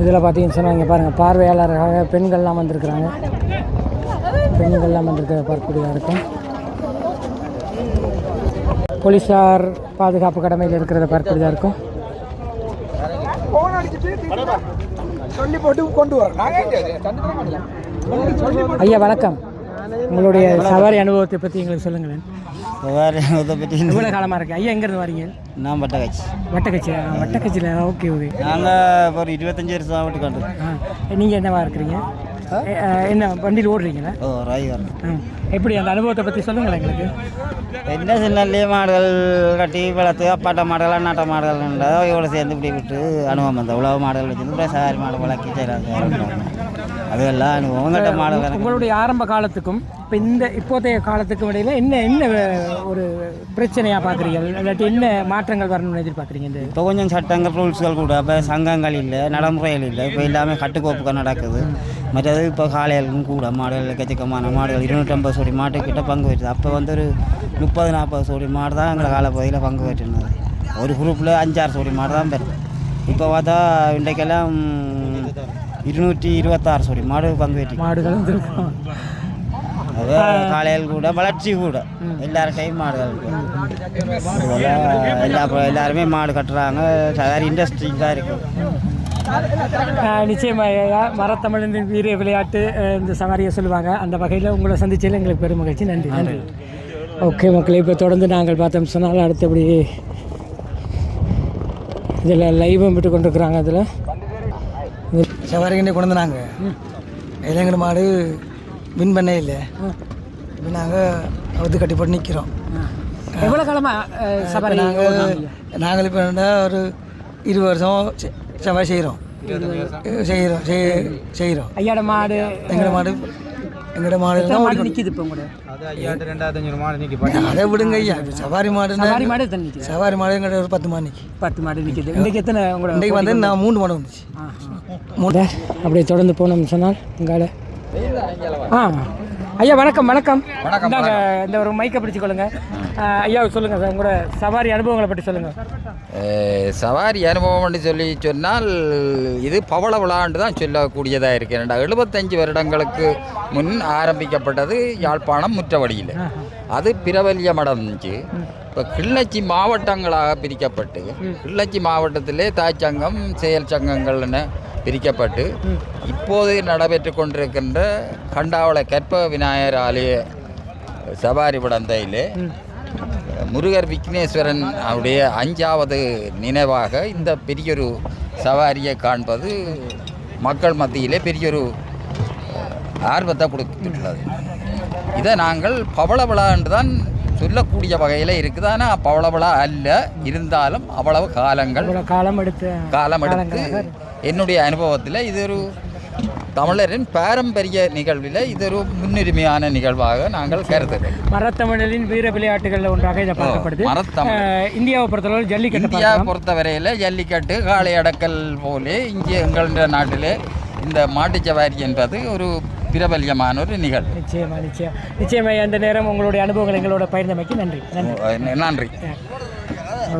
இதில் பார்த்தீங்கன்னு சொன்னால் இங்கே பாருங்கள் பார்வையாளராக பெண்கள்லாம் வந்திருக்கிறாங்க. பெண்கள்லாம் வந்திருக்க பார்க்கக்கூடியதாக இருக்கும். போலீஸார் பாதுகாப்பு கடமையில் இருக்கிறத பார்க்கக்கூடியதாக இருக்கும். ஐயா வணக்கம். உங்களுடைய சவாரி அனுபவத்தை பற்றி எங்களுக்கு சொல்லுங்களேன். சவாரி அனுபவத்தை பற்றி எவ்வளோ காலமாக இருக்கு ஐயா? எங்கேருந்து வரீங்க? நான் வட்டக்கட்சி. வட்டக்கட்சியில் ஓகே. நாங்கள் ஒரு 25 வருஷம் வீட்டுக்கு வந்துருக்கோம். நீங்கள் என்னவா இருக்கிறீங்க? என்ன வண்டியில் ஓடுறீங்களா? ராய்வர். எப்படி அந்த அனுபவத்தை பற்றி சொல்லுங்களேன் எங்களுக்கு. என்ன சின்னல்லே மாடுகள் கட்டி வளர்த்து அப்பாட்ட மாடுகள் நாட்ட மாடுகள் இவ்வளோ சேர்ந்து இப்படி விட்டு அனுபவம் வந்த உழவு மாடுகள் வச்சு அப்புறம் சாரி மாடு வளர்க்கி செய்கிறாங்க. அதுவெல்லாம் அனுபவம் கட்ட மாடுகள். உங்களுடைய ஆரம்ப காலத்துக்கும் இப்போ இப்போதைய காலத்துக்கும் இடையில என்ன ஒரு பிரச்சனையாக பார்க்குறீங்க? இல்லாட்டி என்ன மாற்றங்கள் வரணும்னு எதிர்பார்க்குறீங்க? இப்போ கொஞ்சம் சட்டங்கள் ரூல்ஸ்கள் கூட இப்போ சங்கங்கள் இல்லை, நடைமுறைகள் இல்லை. இப்போ எல்லாமே கட்டுக்கோப்புகள் நடக்குது. மற்றது இப்போ காளைகளுக்கும் கூட மாடுகள் எக்கச்சக்கமான மாடுகள் 250 சோடி மாட்டுக்கிட்ட பங்கு பெற்றுது. அப்போ வந்து ஒரு 30-40 சோடி மாடு தான் எங்களை காலப்பகுதியில் பங்கு பெற்றிருந்தது. ஒரு குரூப்பில் 5-6 சோடி மாடு தான் பெறும். இப்போ பார்த்தா இன்றைக்கெல்லாம் 226 சோடி மாடு பங்கு பெற்று மாடுகளும் இருக்கும். அது காளைகள் கூட வளர்ச்சி கூட எல்லார்டையும் மாடுகள் எல்லாருமே மாடு கட்டுறாங்க. சாதாரண இண்டஸ்ட்ரி தான் இருக்குது. நிச்சயமாக மரத்தமிழின் வீர விளையாட்டு இந்த சவாரியை சொல்லுவாங்க. அந்த வகையில் உங்களை சந்திச்சதில் எங்களுக்கு பெரும் மகிழ்ச்சி. நன்றி. நன்றி. ஓகே மக்களே, இப்போ தொடர்ந்து நாங்கள் பார்த்தோம் சொன்னால் அடுத்தபடி இதில் லைவும் விட்டு கொண்டிருக்கிறாங்க. அதில் சவாரிக்கிட்டே கொண்டு வந்தாங்க. இளைஞர் மாடு வின் பண்ணே இல்லை. இப்போ நாங்கள் அவுத்து கட்டி போட்டு நிற்கிறோம். எவ்வளோ காலமாக சவாரி? நாங்கள் இப்போ ஒரு 20 வருஷம் சவாரி செய்கிறோம். ஐயாட மாடு எங்களோட மாடு நிற்கிது. இப்போ கூட அதை விடுங்க ஐயா. சவாரி மாடு சவாரி மாடு எங்கள்கிட்ட ஒரு 10 மாடு 10 மாடு நிற்கிது. இன்றைக்கு எத்தனை? இன்றைக்கு வந்து நான் 3 மாடு வந்துச்சு. அப்படியே தொடர்ந்து போனோம்னு சொன்னால் உங்களை ஐயா வணக்கம். வணக்கம். இந்த ஒரு மைக்கை பிடிச்சி கொள்ளுங்க. ஐயா சொல்லுங்கள் சார், உங்களோட சவாரி அனுபவங்களை பற்றி சொல்லுங்கள். சவாரி அனுபவம்னு சொன்னால் இது பவள விழாண்டு தான் சொல்லக்கூடியதாக இருக்குது. 75 வருடங்களுக்கு முன் ஆரம்பிக்கப்பட்டது யாழ்ப்பாணம் முற்றவடியில். அது பிரபல்யம் அடைஞ்சு இப்போ கிளிநொச்சி மாவட்டங்களாக பிரிக்கப்பட்டு கிளிநொச்சி மாவட்டத்திலே தாய்ச்சங்கம் செயல் சங்கங்கள்னு பிரிக்கப்பட்டு இப்போது நடைபெற்று கொண்டிருக்கின்ற கண்டாவளை கற்பக விநாயகர் ஆலய சவாரி படந்தையிலே முருகர் விக்னேஸ்வரன் அவருடைய 5வது நினைவாக இந்த பெரியொரு சவாரியை காண்பது மக்கள் மத்தியிலே பெரியொரு ஆர்வத்தை கொடுத்துள்ளது. இதை நாங்கள் பவள விழா என்று தான் சொல்லக்கூடிய வகையில் இருக்குது. ஆனால் பவள விழா அல்ல, இருந்தாலும் அவ்வளவு காலம் எடுத்து என்னுடைய அனுபவத்தில் இது ஒரு தமிழரின் பாரம்பரிய நிகழ்வில் இது ஒரு முன்னுரிமையான நிகழ்வாக நாங்கள் கருதுகிறோம். மரத்தமிழின் வீர விளையாட்டுகளில் ஒன்றாக இதை பார்க்கப்படுது. இந்தியாவை பொறுத்தவரை ஜல்லிக்கட்டு, இந்தியாவை பொறுத்தவரையில் ஜல்லிக்கட்டு காளை அடக்கல் போலே இங்கே எங்களுடைய நாட்டில் இந்த மாட்டுச்சவாரி என்பது ஒரு பிரபல்யமான ஒரு நிகழ்வு. நிச்சயமாக அந்த நேரம் உங்களுடைய அனுபவங்கள் எங்களோட பகிர்ந்தமைக்கு நன்றி. நன்றி.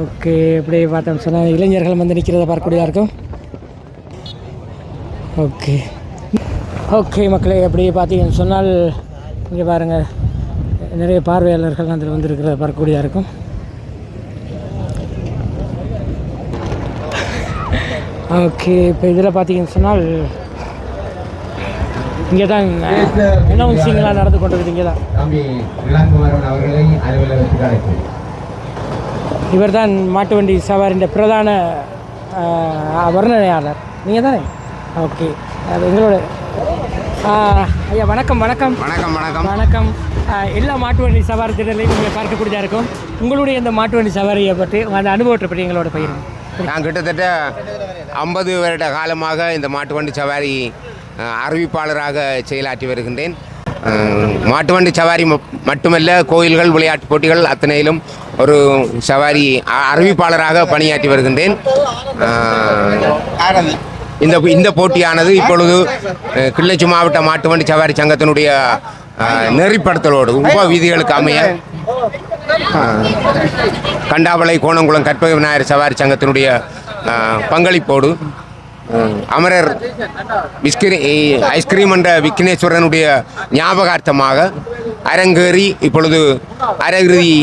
ஓகே, இப்படி பார்த்தோம் சொன்னால் இளைஞர்கள் வந்து நிற்கிறத பார்க்கக்கூடியதாக இருக்கும். ஓகே மக்களே, அப்படி பார்த்தீங்கன்னு சொன்னால் இங்கே பாருங்கள் நிறைய பார்வையாளர்கள் அதில் வந்துருக்கிறத பார்க்கக்கூடியதாக இருக்கும். ஓகே, இப்போ இதில் பார்த்தீங்கன்னு சொன்னால் இங்கே தான் அனௌன்சிங்லாம் நடந்து கொண்டிருக்குது. இங்கே தான் இவர் தான் மாட்டு வண்டி சவாரியின் பிரதான வர்ணனையாளர். நீங்கள் தானே? ஓகே, அது எங்களோட ஐயா வணக்கம். வணக்கம். வணக்கம். வணக்கம். வணக்கம். எல்லா மாட்டு வண்டி சவாரி திடலையும் நீங்கள் பார்க்கக்கூடியதாக இருக்கும். உங்களுடைய இந்த மாட்டு வண்டி சவாரியை பற்றி அந்த அனுபவத்தை பற்றி எங்களோட பகிரும். நான் கிட்டத்தட்ட 50 வருட காலமாக இந்த மாட்டு வண்டி சவாரி அறிவிப்பாளராக செயலாற்றி வருகின்றேன். மாட்டு வண்டி சவாரி மட்டுமல்ல, கோயில்கள், விளையாட்டு போட்டிகள் அத்தனையிலும் ஒரு சவாரி அறிவிப்பாளராக பணியாற்றி வருகின்றேன். இந்த போட்டியானது இப்பொழுது கிளிநொச்சி மாவட்ட மாட்டு வண்டி சவாரி சங்கத்தினுடைய நெறிப்படுத்தலோடு உப வீதிகளுக்கு அமைய கண்டாவளை கோணங்குளம் கற்பக விநாயகர் சவாரி சங்கத்தினுடைய பங்களிப்போடு அமரர் ஐஸ்கிரீம் என்ற விக்னேஸ்வரனுடைய ஞாபகார்த்தமாக அரங்கேறி இப்பொழுது அரையிறுதி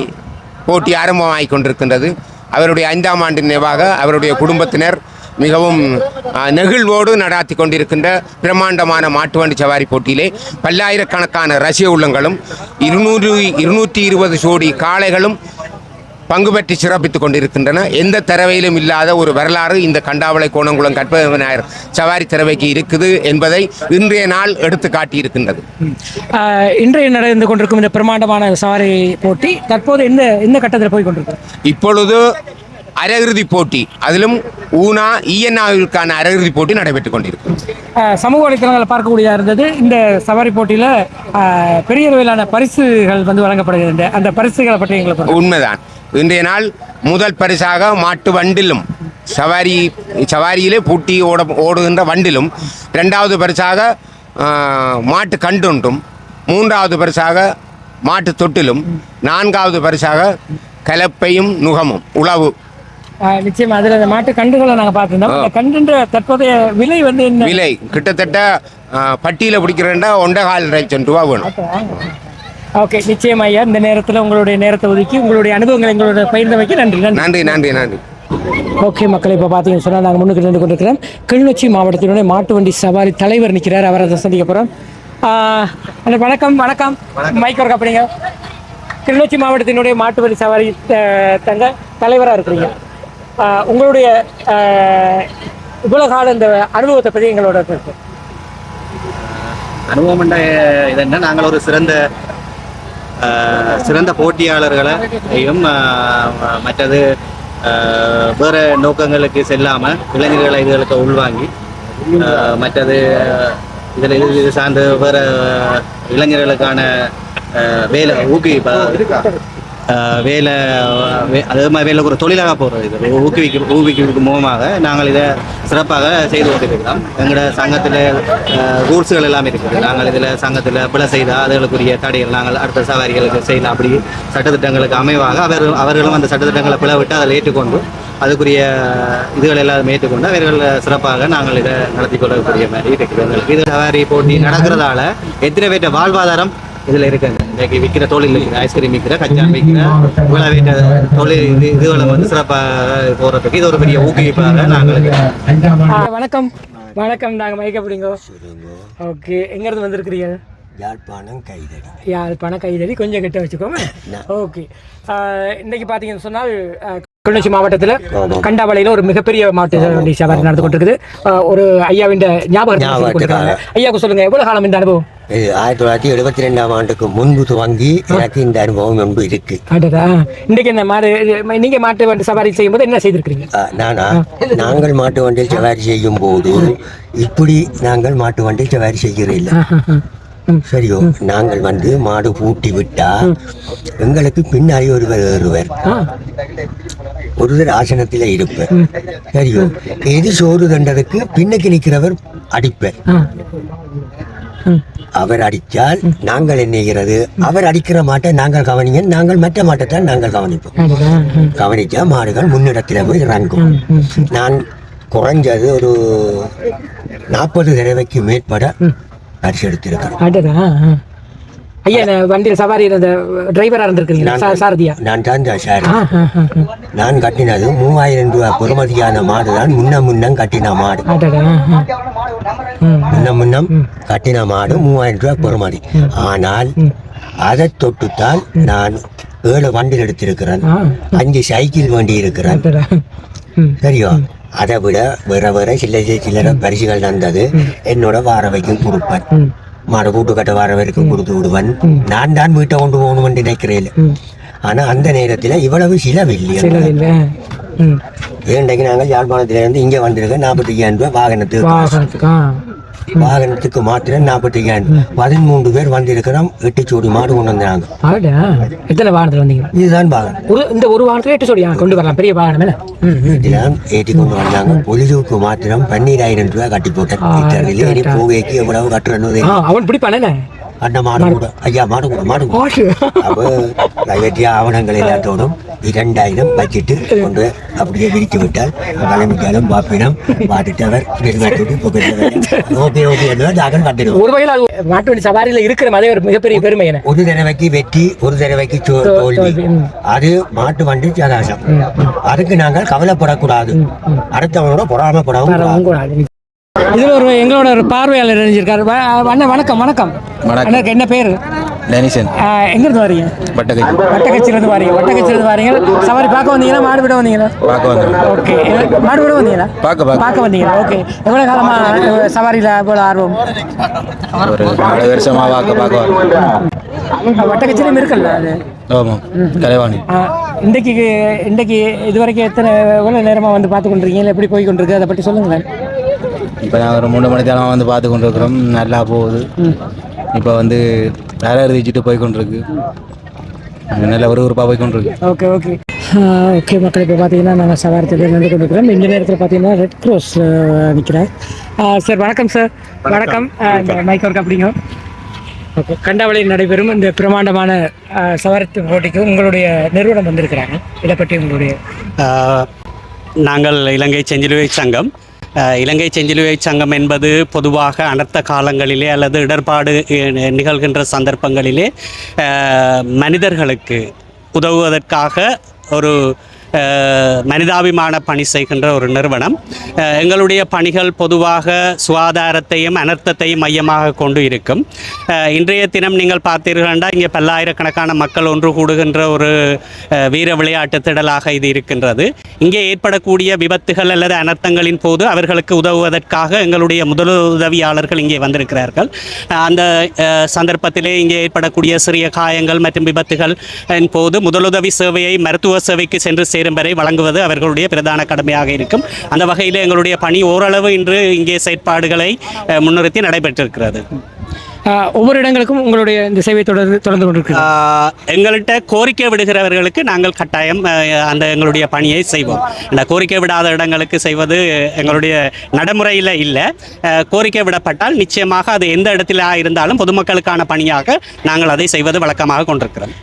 போட்டி ஆரம்பமாகிக் கொண்டிருக்கின்றது. அவருடைய 5ஆம் ஆண்டு நினைவாக அவருடைய குடும்பத்தினர் மிகவும் நெகிழ்வோடு நடாத்தி கொண்டிருக்கின்ற பிரம்மாண்டமான மாட்டு வண்டி சவாரி போட்டியிலே பல்லாயிரக்கணக்கான ரசிக உள்ளங்களும் 220 ஜோடி காளைகளும் பங்கு பெற்று சிறப்பித்துக் கொண்டிருக்கின்றன. எந்த தரவையிலும் இல்லாத ஒரு வரலாறு இந்த கண்டாவளை கோணங்குளம் கற்பக விநாயகர் சவாரி தரவைக்கு இருக்குது என்பதை இன்றைய நாள் எடுத்து காட்டியிருக்கின்றது. இன்றைய நடந்து கொண்டிருக்கும் இந்த பிரம்மாண்டமான சவாரி போட்டி தற்போது எந்த கட்டத்தில் போய் கொண்டிருக்கு? இப்பொழுது அரையிறுதி போட்டி, அதிலும் ஊனா ஈஎன்ஆவிற்கான அரையிறுதி போட்டி நடைபெற்றுக் கொண்டிருக்கு. சமூக வலைத்தளங்களை பார்க்கக்கூடியதாக இருந்தது. இந்த சவாரி போட்டியில் பெரிய அளவிலான பரிசுகள் வழங்கப்படுகிறது. அந்த பரிசுகளை பற்றி எங்களுக்கு உண்மைதான். இன்றைய நாள் முதல் பரிசாக மாட்டு வண்டிலும் சவாரியிலே பூட்டி ஓடுகின்ற வண்டிலும், 2வது பரிசாக மாட்டு கண்டொன்றும், 3வது பரிசாக மாட்டு தொட்டிலும், 4வது பரிசாக கலப்பையும் நுகமும் உழவு. நிச்சயமா அதில் அந்த மாட்டு கண்டுகளை நாங்கள் பார்த்துருந்தோம். கண்டுன்ற தற்போதைய விலை என்ன விலை? கிட்டத்தட்ட பட்டியில் பிடிக்கிறேன்டா 1.25 லட்சம் ரூபா வேணும். ஓகே, நிச்சயம் ஐயா. இந்த நேரத்தில் உங்களுடைய நேரத்தை ஒதுக்கி உங்களுடைய அனுபவங்களை எங்களோட பகிர்ந்தமைக்கு நன்றி. நன்றி நன்றி நன்றி. ஓகே மக்கள், இப்போ பார்த்தீங்கன்னு சொன்னால் நாங்கள் முன்னுக்கு நின்று கொண்டிருக்கிறோம். கிளிநொச்சி மாவட்டத்தினுடைய மாட்டு வண்டி சவாரி தலைவர் நிற்கிறார். அவரை அதை சந்திக்க போகிறோம். வணக்கம். வணக்கம். மைக் ஒர்க் அப்படிங்க. கிளிநொச்சி மாவட்டத்தினுடைய மாட்டு வண்டி சவாரி தங்க தலைவராக இருக்கிறீங்க. உங்களுடைய இவ்வளோ கால இந்த அனுபவத்தை பற்றி எங்களோட அனுபவம் இது என்ன, நாங்கள் ஒரு சிறந்த போட்டியாளர்களையும் மற்றது வேறு நோக்கங்களுக்கு செல்லாமல் இளைஞர்களை இதுகளுக்கு உள்வாங்கி மற்றது இதில் இது சார்ந்து வேறு இளைஞர்களுக்கான வேலை வேலை அதே மாதிரி வேலை ஒரு தொழிலாக போகிறது. இது ஊக்குவிக்கும் மூலமாக நாங்கள் இதை சிறப்பாக செய்து கொண்டிருக்கிறோம். எங்களோட சங்கத்தில் ரூல்ஸுகள் எல்லாம் இருக்குது. நாங்கள் இதில் சங்கத்தில் பிழை செய்தால் அதுகளுக்குரிய தடைகள் நாங்கள் அடுத்த சவாரிகளுக்கு செய்யலாம். அப்படி சட்டத்திட்டங்களுக்கு அமைவாக அவர்களும் அந்த சட்டத்திட்டங்களை பிழை விட்டு அதில் ஏற்றுக்கொண்டு அதுக்குரிய இதுகள் எல்லாம் ஏற்றுக்கொண்டு அவர்கள் சிறப்பாக நாங்கள் இதை நடத்தி கொள்ளக்கூடிய மாதிரி இருக்குது. எங்களுக்கு இது சவாரி போட்டி நடக்கிறதால எத்தனை பேர்ட்ட வாழ்வாதாரம் இதில் இருக்குங்க. இன்றைக்கு விற்கிற தொழில் இருக்குது. ஐஸ்கிரீம் விற்கிற, கச்சான் விற்கிற, இவ்வளோ வீட்ட தொழில் இதுகளை சிறப்பாக போகிறதுக்கு இது ஒரு பெரிய ஊக்குவிப்பாக நாங்கள். வணக்கம். வணக்கம். நாங்கள் மயக்கப்படுங்க. ஓகே, எங்கேருந்து வந்திருக்கிறீங்க? யாழ்ப்பாணம் கைதடி. கொஞ்சம் கிட்ட வச்சுக்கோங்க. ஓகே, இன்றைக்கி பார்த்தீங்கன்னு சொன்னால் கிளிநொச்சி மாவட்டத்தில் கண்டாவளையில் ஒரு மிகப்பெரிய மாட்டு வண்டி சவாரி நடந்து கொண்டிருக்குது. ஒரு ஐயாவின் ஞாபகம். ஐயாவுக்கு சொல்லுங்கள், எவ்வளோ காலம் இந்த அனுபவம்? 1972ஆம் ஆண்டுக்கு முன்பு துவங்கி எனக்கு இந்த அனுபவம் முன்பு இருக்கு. இன்றைக்கு இந்த மாடு நீங்க மாட்டு வண்டி சவாரி செய்யும் போது என்ன செய்திருக்கிறீங்க? நாங்கள் மாட்டு வண்டியில் சவாரி செய்யும் போது இப்படி நாங்கள் மாட்டு வண்டியில் சவாரி செய்கிறதில்லை. சரியோ, நாங்கள் மாடு பூட்டி விட்டா எங்களுக்கு பின்னாடி ஒருவர் ஏறுவர், ஒருவர் ஆசனத்தில் இருப்பர். சரியோ, எது சோறு தண்டதுக்கு பின்னுக்கு நிற்கிறவர் அடிப்பர். அவர் அடித்தால் நாங்கள் என்னைகிறது, அவர் அடிக்கிற மாட்டை நாங்கள் கவனிங்க, நாங்கள் மற்ற மாட்டைத்தான் நாங்கள் கவனிப்போம். கவனிச்சா மாடுகள் முன்னிடத்தில் போய் இறங்கும். நான் குறைஞ்சது ஒரு 40 தடவைக்கு மேற்பட பரிசு எடுத்திருக்கிறேன். ஐயா, வண்டியில் சவாரி டிரைவராக இருந்திருக்கிறீங்களா? சாரதியா? நான் தான் சார். நான் கட்டினது 3000 ரூபாய் பெறுமதியான மாடு தான். முன்னம் கட்டின மாடு, முன்னம் கட்டின மாடு 3000 ரூபாய் பெறுமதி. ஆனால் அதை தொட்டுத்தான் நான் 7 வண்டியில் எடுத்திருக்கிறேன், 5 சைக்கிள் வண்டி இருக்கிறேன். சரியோ, அதை விட வேற சில்லறை பரிசுகள் தந்தது என்னோட வாரவைக்கும் கொடுப்பேன். மாடு கூட்டு கட்ட வாரவரைக்கும் கொடுத்து விடுவேன். நான் தான் வீட்டை கொண்டு போகணும்னு நினைக்கிறேன். ஆனா அந்த நேரத்தில் இவ்வளவு சிலவில்லை. ஏன்றைக்கு நாங்கள் யாழ்ப்பாணத்திலிருந்து இங்கே வந்திருக்கோம். 45,000 ரூபாய் வாகனத்துக்கு மாத்திரம் 45,000. 13 பேர் வந்திருக்கிறோம். 8 ஜோடி மாடு கொண்டு வந்தாங்க. எத்தனை வாகனத்தில் வந்தீங்க? இதுதான் வாகனம். இந்த ஒரு வாகனத்தில் 8 ஜோடி கொண்டு வரலாம். பெரிய வாகனம் இதெல்லாம் ஏற்றி கொண்டு வந்தாங்க. பொழுதுக்கு மாத்திரம் 12,000 ரூபாய் கட்டி போட்டேன். போகைக்கு எவ்வளவு கட்டுறது அவன் பிடிப்பானே. அண்ணா மாடு கூட ஐயா மாடு கூட அப்போ கைவற்றிய ஆவணங்கள் எல்லாத்தோடும் 2000 வச்சிட்டு கொண்டு அப்படியே விரித்து விட்டால் வளமிக்காலும் பாப்பினம் பாட்டுட்டவர் ஒரு வகையில் மாட்டு வண்டி சவாரியில் இருக்கிற மாதிரி ஒரு மிகப்பெரிய பெருமை என்ன? ஒரு தடவைக்கு வெற்றி, ஒரு தடவைக்கு தோல்வி. அது மாட்டு வண்டி சகாசம். அதுக்கு நாங்கள் கவலைப்படக்கூடாது, அடுத்தவனோட பொறாமப்படவும் கூடாது. இதில் ஒரு எங்களோட ஒரு பார்வையாளர் இணைஞ்சிருக்காரு. அண்ணா வணக்கம். வணக்கம். அண்ணாக்கு என்ன பேர்? டெனிசன். எங்கேருந்து வரீங்க? வட்டக்கச்சிலேருந்து வரீங்க. சவாரி பார்க்க வந்தீங்களா, மாடு விட வந்தீங்களா? பார்க்க வந்தேன். ஓகே, மாடு விட வந்தீங்களா? பார்க்க வந்தீங்களா? ஓகே. எவ்வளோ காலமாக சவாரியில் போல ஆர்வம்? ஒரு 4 வருஷமாக பார்க்க வட்டக்கச்சிலையும் இருக்குல்ல அது? ஆமாம், கலைவாணி. இன்றைக்கு இது வரைக்கும் எவ்வளோ நேரமாக வந்து பார்த்து கொண்டிருக்கீங்க, எப்படி போய் கொண்டிருக்கு, அதை பற்றி சொல்லுங்களேன். இப்போ நான் ஒரு 3 மணி நேரம் வந்து பார்த்து கொண்டிருக்கிறோம். நல்லா போகுது. இப்போ வந்து வேலை எழுதிச்சுட்டு போய் கொண்டிருக்கு. நல்ல விறுவிறுப்பாக போய் கொண்டிருக்கு. ஓகே மக்கள், இப்போ பார்த்தீங்கன்னா நாங்கள் சவாரத்தில் நின்று கொண்டிருக்கிறோம். இந்த நேரத்தில் பார்த்தீங்கன்னா ரெட் க்ராஸ் நிற்கிறேன். சார் வணக்கம். சார் வணக்கம். மைக் ஒர்க் அப்படிங்க. ஓகே, கண்டாவளையில் நடைபெறும் இந்த பிரமாண்டமான சவாரத்து போட்டிக்கு உங்களுடைய நிறுவனம் வந்திருக்கிறாங்க. இதை பற்றி உங்களுடைய நாங்கள் இலங்கை செஞ்சிலுவை சங்கம். இலங்கை செஞ்சிலுவை சங்கம் என்பது பொதுவாக அனர்த்த காலங்களிலே அல்லது இடர்பாடு நிகழ்கின்ற சந்தர்ப்பங்களிலே மனிதர்களுக்கு உதவுவதற்காக ஒரு மனிதாபிமான பணி செய்கின்ற ஒரு நிறுவனம். எங்களுடைய பணிகள் பொதுவாக சுகாதாரத்தையும் அனர்த்தத்தையும் மையமாக கொண்டு இருக்கும். இன்றைய தினம் நீங்கள் பார்த்தீர்கள்னா இங்கே பல்லாயிரக்கணக்கான மக்கள் ஒன்று கூடுகின்ற ஒரு வீர விளையாட்டு திடலாக இது இருக்கின்றது. இங்கே ஏற்படக்கூடிய விபத்துகள் அல்லது அனர்த்தங்களின் போது அவர்களுக்கு உதவுவதற்காக எங்களுடைய முதலுதவியாளர்கள் இங்கே வந்திருக்கிறார்கள். அந்த சந்தர்ப்பத்திலே இங்கே ஏற்படக்கூடிய சிறிய காயங்கள் மற்றும் விபத்துகள் போது முதலுதவி சேவையை மருத்துவ சேவைக்கு சென்று சேரும் வரை வழங்குவது அவர்களுடைய பிரதான கடமையாக இருக்கும். அந்த வகையில் எங்களுடைய பணி ஓரளவு இன்று இங்கே செயற்பாடுகளை முன்னிறுத்தி நடைபெற்றிருக்கிறது. ஒவ்வொரு இடங்களுக்கும் உங்களுடைய இந்த சேவை தொடர்ந்து கொண்டிருக்கு. எங்கள்கிட்ட கோரிக்கை விடுகிறவர்களுக்கு நாங்கள் கட்டாயம் அந்த எங்களுடைய பணியை செய்வோம். இந்த கோரிக்கை விடாத இடங்களுக்கு செய்வது எங்களுடைய நடைமுறையில் இல்லை. கோரிக்கை விடப்பட்டால் நிச்சயமாக அது எந்த இடத்துல இருந்தாலும் பொதுமக்களுக்கான பணியாக நாங்கள் அதை செய்வது வழக்கமாக கொண்டிருக்கிறோம்.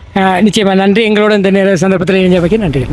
நிச்சயமாக நன்றி. எங்களோட இந்த நேர சந்தர்ப்பத்தில் நன்றி.